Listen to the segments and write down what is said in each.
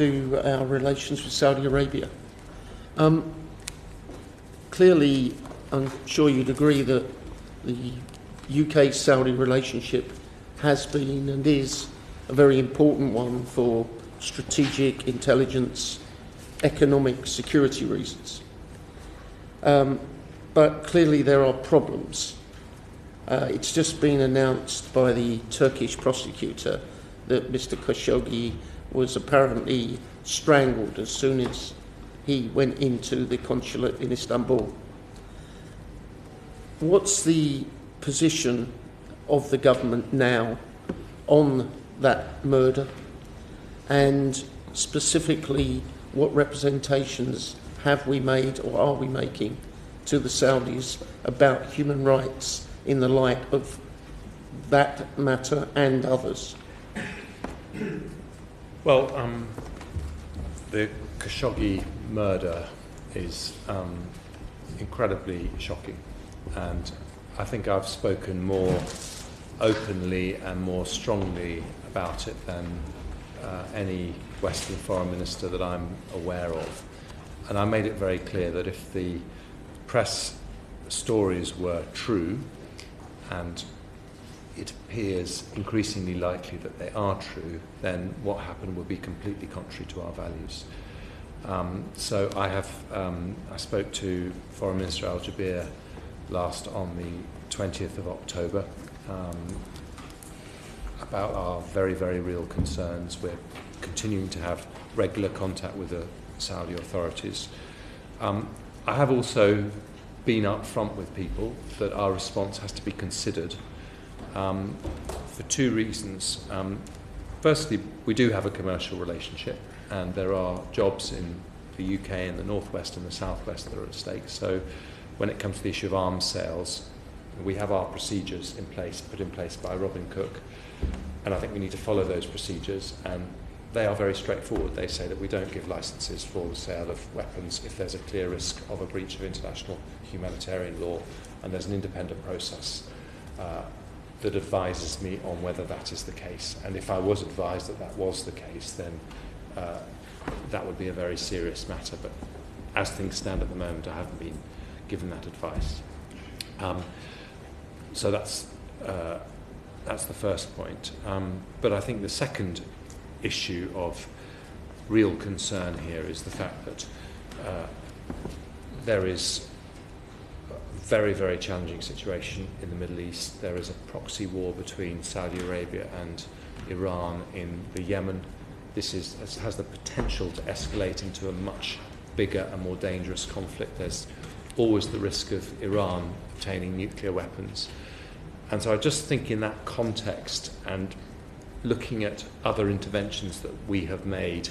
to our relations with Saudi Arabia. Clearly, I'm sure you'd agree that the UK-Saudi relationship has been and is a very important one for strategic, intelligence, economic, security reasons. But clearly there are problems. It's just been announced by the Turkish prosecutor that Mr. Khashoggi was apparently strangled as soon as he went into the consulate in Istanbul. What's the position of the government now on that murder, and specifically what representations have we made or are we making to the Saudis about human rights in the light of that matter and others? Well, the Khashoggi murder is incredibly shocking, and I think I've spoken more openly and more strongly about it than any Western foreign minister that I'm aware of. And I made it very clear that if the press stories were true, and it appears increasingly likely that they are true, then what happened would be completely contrary to our values. So I spoke to Foreign Minister Al-Jaber last on the 20th of October about our very, very real concerns. We're continuing to have regular contact with the Saudi authorities. I have also been up front with people that our response has to be considered for two reasons. Firstly, we do have a commercial relationship, and there are jobs in the UK and the northwest and the southwest that are at stake. So when it comes to the issue of arms sales, we have our procedures in place, put in place by Robin Cook, and I think we need to follow those procedures, and they are very straightforward. They say that we don't give licenses for the sale of weapons if there's a clear risk of a breach of international humanitarian law, and there's an independent process that advises me on whether that is the case. And if I was advised that that was the case, then that would be a very serious matter. But as things stand at the moment, I haven't been given that advice. So that's the first point. But I think the second issue of real concern here is the fact that there is a very, very challenging situation in the Middle East. There is a proxy war between Saudi Arabia and Iran in the Yemen. This has the potential to escalate into a much bigger and more dangerous conflict. There's always the risk of Iran obtaining nuclear weapons. And so I just think in that context, and looking at other interventions that we have made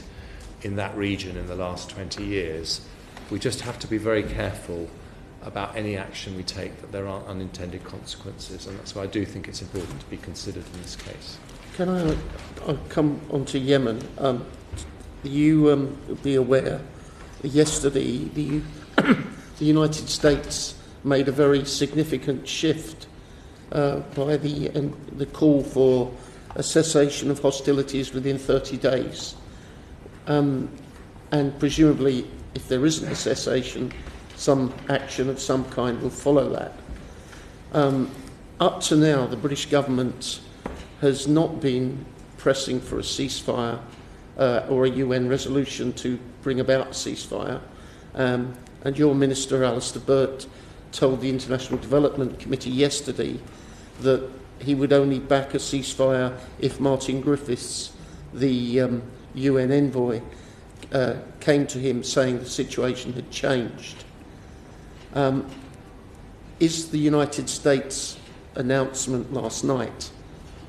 in that region in the last 20 years, we just have to be very careful about any action we take, that there aren't unintended consequences. And that's why I do think it's important to be considered in this case. Can I come on to Yemen? You be aware, yesterday the United States made a very significant shift by the call for a cessation of hostilities within 30 days. And presumably, if there isn't a cessation, some action of some kind will follow that. Up to now, the British government has not been pressing for a ceasefire or a UN resolution to bring about a ceasefire. And your Minister, Alistair Burt, told the International Development Committee yesterday that he would only back a ceasefire if Martin Griffiths, the UN envoy, came to him saying the situation had changed. Is the United States announcement last night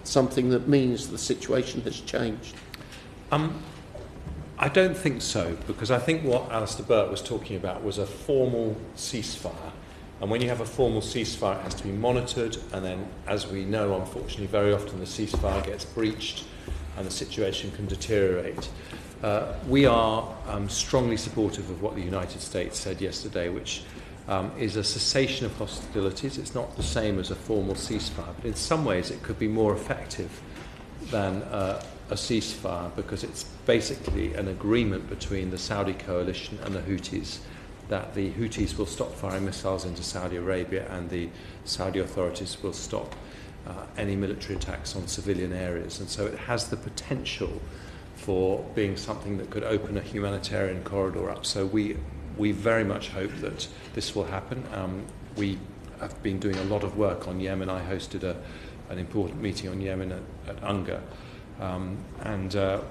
something that means the situation has changed? I don't think so, because I think what Alistair Burt was talking about was a formal ceasefire. And when you have a formal ceasefire, it has to be monitored, and then, as we know, unfortunately, very often the ceasefire gets breached and the situation can deteriorate. We are strongly supportive of what the United States said yesterday, which is a cessation of hostilities. It's not the same as a formal ceasefire, but in some ways it could be more effective than a a ceasefire because it's basically an agreement between the Saudi coalition and the Houthis that the Houthis will stop firing missiles into Saudi Arabia and the Saudi authorities will stop any military attacks on civilian areas. And so it has the potential for being something that could open a humanitarian corridor up. So we very much hope that this will happen. We have been doing a lot of work on Yemen. I hosted an important meeting on Yemen at UNGA. And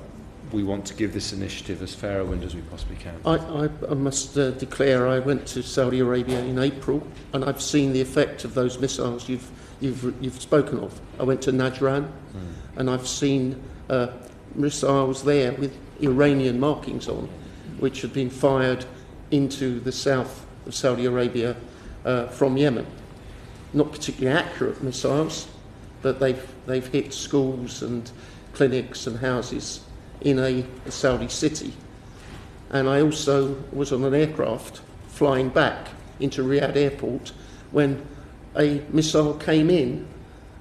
we want to give this initiative as fair a wind as we possibly can. I must declare I went to Saudi Arabia in April, and I've seen the effect of those missiles you've spoken of. I went to Najran, and I've seen missiles there with Iranian markings on, which have been fired into the south of Saudi Arabia from Yemen. Not particularly accurate missiles, but they've hit schools and clinics and houses in a Saudi city. And I also was on an aircraft flying back into Riyadh airport when a missile came in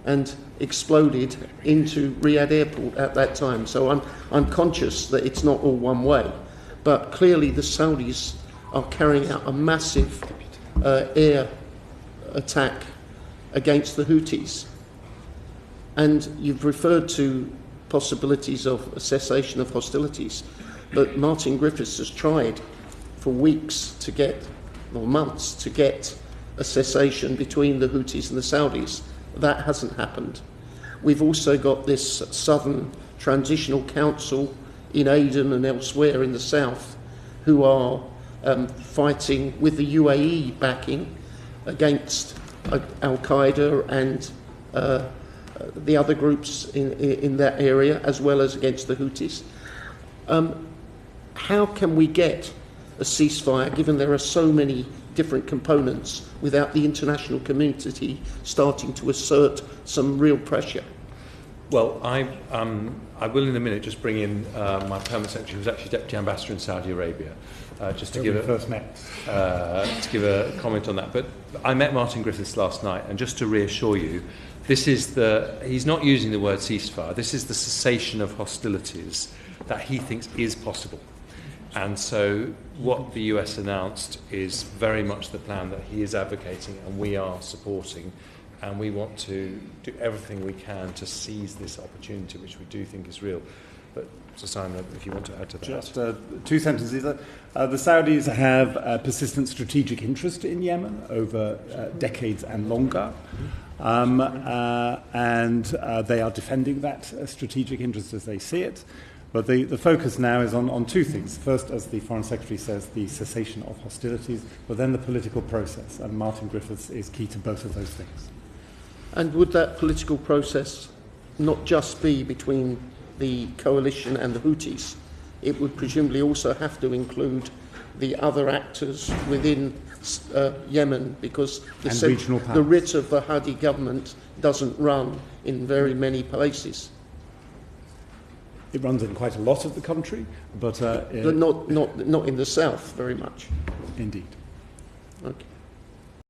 and exploded into Riyadh airport at that time. So I'm conscious that it's not all one way, but clearly the Saudis are carrying out a massive air attack against the Houthis. And you've referred to possibilities of a cessation of hostilities, but Martin Griffiths has tried for weeks to get, or months, to get a cessation between the Houthis and the Saudis. That hasn't happened. We've also got this Southern Transitional Council in Aden and elsewhere in the south who are fighting with the UAE backing against Al-Qaeda and the other groups in that area, as well as against the Houthis. How can we get a ceasefire, given there are so many different components, without the international community starting to assert some real pressure? Well, I will in a minute just bring in my permanent secretary, who's actually deputy ambassador in Saudi Arabia, just to give a comment on that. But I met Martin Griffiths last night, and just to reassure you, he's not using the word ceasefire. This is the cessation of hostilities that he thinks is possible. And so what the US announced is very much the plan that he is advocating and we are supporting. And we want to do everything we can to seize this opportunity, which we do think is real. But Sir Simon, if you want to add to that. Just two sentences. The Saudis have a persistent strategic interest in Yemen over decades and longer. And they are defending that strategic interest as they see it. But the focus now is on two things. First, as the Foreign Secretary says, the cessation of hostilities, but then the political process. And Martin Griffiths is key to both of those things. And would that political process not just be between the coalition and the Houthis? It would presumably also have to include the other actors within Yemen, because the writ of the Hadi government doesn't run in very many places. It runs in quite a lot of the country, but not in the south very much. Indeed. Okay.